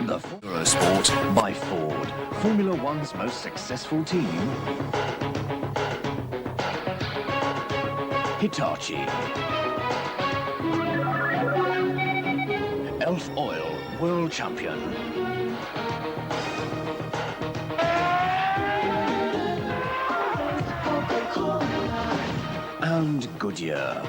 the Eurosport by Ford, Formula One's most successful team. Hitachi. Elf Oil, world champion. And Goodyear.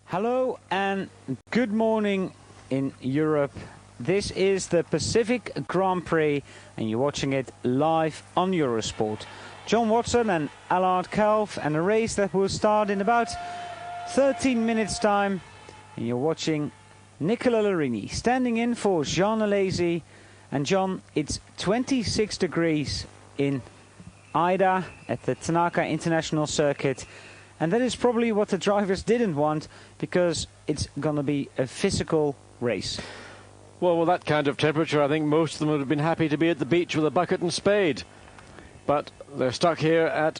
Hello and good morning in Europe. This is the Pacific Grand Prix and you're watching it live on Eurosport. John Watson and Allard Kalf, and a race that will start in about 13 minutes time. And you're watching Nicola Larini standing in for Jean Alesi. And John, it's 26 degrees in Aida at the Tanaka International Circuit. And that is probably what the drivers didn't want, because it's going to be a physical race. Well, with that kind of temperature, I think most of them would have been happy to be at the beach with a bucket and spade. But they're stuck here at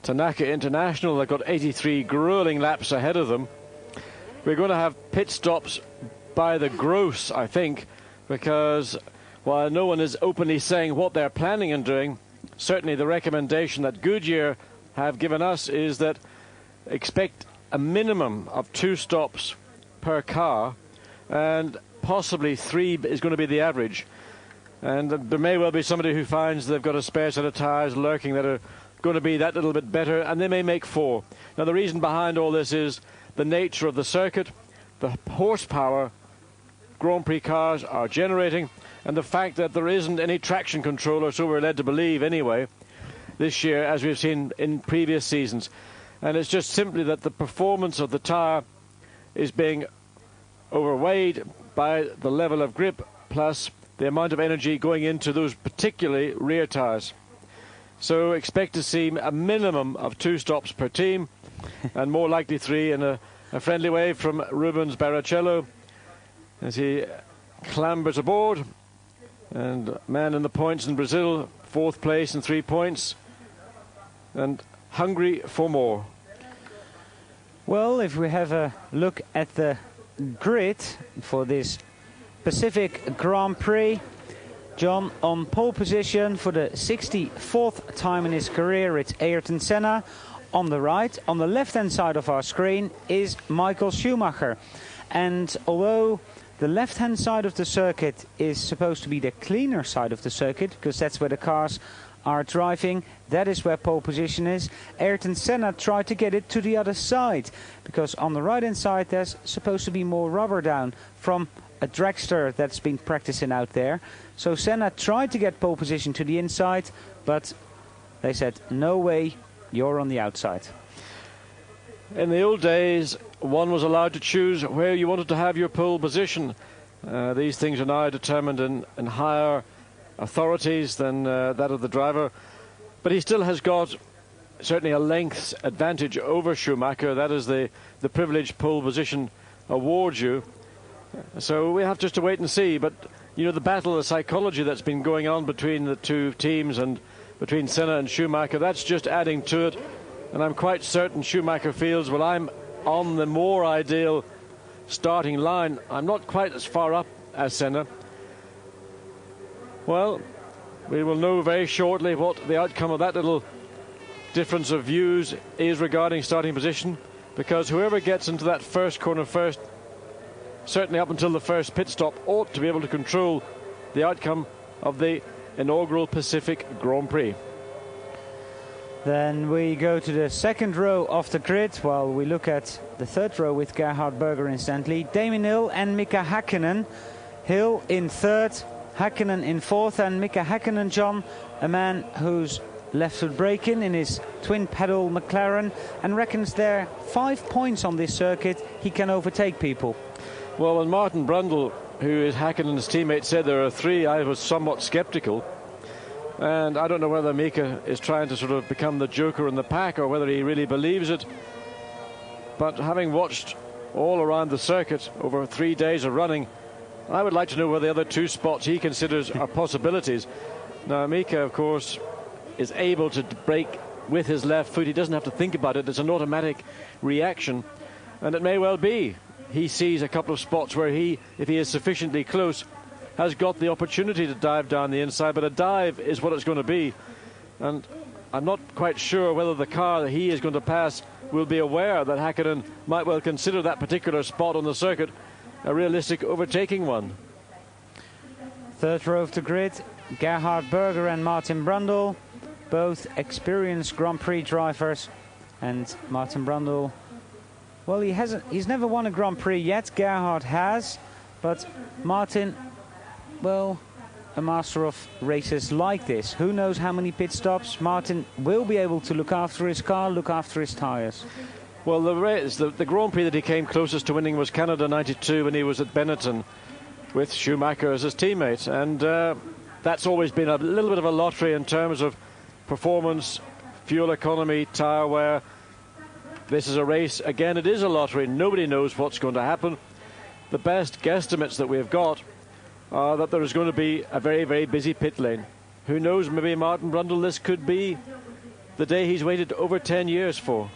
Tanaka International. They've got 83 grueling laps ahead of them. We're going to have pit stops by the gross, I think, because while no one is openly saying what they're planning on doing, certainly the recommendation that Goodyear have given us is that expect a minimum of 2 stops per car, and possibly 3 is going to be the average. And there may well be somebody who finds they've got a spare set of tyres lurking that are going to be that little bit better, and they may make 4. Now, the reason behind all this is the nature of the circuit, the horsepower Grand Prix cars are generating, and the fact that there isn't any traction control, or so we're led to believe anyway, this year, as we've seen in previous seasons. And it's just simply that the performance of the tyre is being overweighed by the level of grip, plus the amount of energy going into those particularly rear tyres. So expect to see a minimum of 2 stops per team, and more likely 3, and a friendly wave from Rubens Barrichello as he clambers aboard. And man in the points in Brazil, 4th place and 3 points, and hungry for more. Well, if we have a look at the grid for this Pacific Grand Prix, John on pole position for the 64th time in his career, it's Ayrton Senna. On the right, on the left-hand side of our screen, is Michael Schumacher. And although the left-hand side of the circuit is supposed to be the cleaner side of the circuit, because that's where the cars are driving, that is where pole position is, Ayrton Senna tried to get it to the other side, because on the right-hand side there's supposed to be more rubber down from a dragster that's been practicing out there. So Senna tried to get pole position to the inside, but they said, no way, you're on the outside. In the old days, one was allowed to choose where you wanted to have your pole position. These things are now determined in higher authorities than that of the driver. But he still has got certainly a length advantage over Schumacher. That is the privileged pole position awards you. So we have just to wait and see. But, you know, the battle of psychology that's been going on between the two teams and between Senna and Schumacher, that's just adding to it. And I'm quite certain Schumacher feels, well, I'm on the more ideal starting line. I'm not quite as far up as Senna. Well, we will know very shortly what the outcome of that little difference of views is regarding starting position, because whoever gets into that first corner first, certainly up until the first pit stop, ought to be able to control the outcome of the inaugural Pacific Grand Prix. Then we go to the second row of the grid, while we look at the third row with Gerhard Berger instantly. Damon Hill and Mika Häkkinen. Hill in third, Häkkinen in fourth, and Mika Häkkinen, John, a man who's left foot braking in his twin pedal McLaren, and reckons there are 5 points on this circuit he can overtake people. Well, when Martin Brundle, who is Häkkinen's teammate, said there are 3, I was somewhat sceptical. And I don't know whether Mika is trying to sort of become the joker in the pack or whether he really believes it. But having watched all around the circuit over 3 days of running, I would like to know where the other 2 spots he considers are possibilities. Now, Mika, of course, is able to brake with his left foot. He doesn't have to think about it. It's an automatic reaction. And it may well be he sees a couple of spots where he, if he is sufficiently close, has got the opportunity to dive down the inside. But a dive is what it's going to be. And I'm not quite sure whether the car that he is going to pass will be aware that Häkkinen might well consider that particular spot on the circuit a realistic overtaking one. Third row of the grid, Gerhard Berger and Martin Brundle, both experienced Grand Prix drivers. And Martin Brundle, well, he's never won a Grand Prix yet. Gerhard has, but Martin, well, a master of races like this. Who knows how many pit stops Martin will be able to look after his car, look after his tyres. Well, the Grand Prix that he came closest to winning was Canada 92 when he was at Benetton with Schumacher as his teammate. And that's always been a little bit of a lottery in terms of performance, fuel economy, tyre wear. This is a race. Again, it is a lottery. Nobody knows what's going to happen. The best guesstimates that we've got are that there is going to be a very, very busy pit lane. Who knows, maybe Martin Brundle, this could be the day he's waited over 10 years for.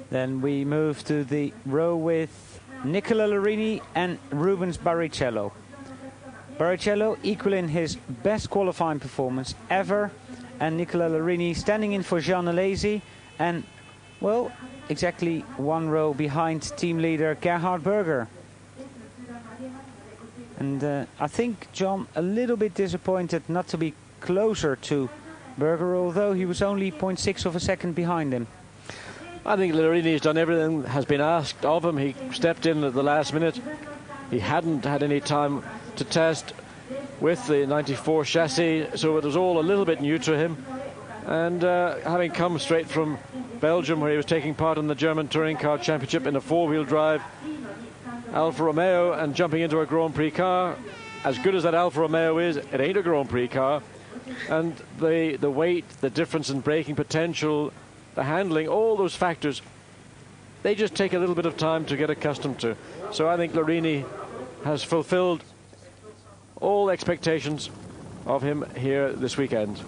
Then we move to the row with Nicola Larini and Rubens Barrichello. Barrichello equaling his best qualifying performance ever, and Nicola Larini standing in for Jean Alesi, and, well, exactly 1 row behind team leader Gerhard Berger. And I think John a little bit disappointed not to be closer to Berger, although he was only 0.6 of a second behind him. I think Larini done everything has been asked of him. He stepped in at the last minute. He hadn't had any time to test with the 94 chassis, so it was all a little bit new to him. And having come straight from Belgium, where he was taking part in the German Touring Car Championship in a 4-wheel drive Alfa Romeo, and jumping into a Grand Prix car, as good as that Alfa Romeo is, it ain't a Grand Prix car. And the weight, the difference in braking potential, the handling, all those factors, they just take a little bit of time to get accustomed to. So I think Larini has fulfilled all expectations of him here this weekend.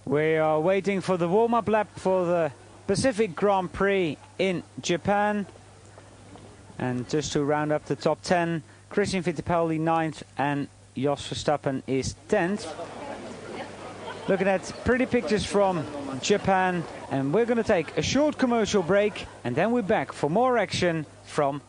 We are waiting for the warm-up lap for the Pacific Grand Prix in Japan. And just to round up the top 10, Christian Fittipaldi 9th and Jos Verstappen is 10th. Looking at pretty pictures from Japan, and we're going to take a short commercial break, and then we're back for more action from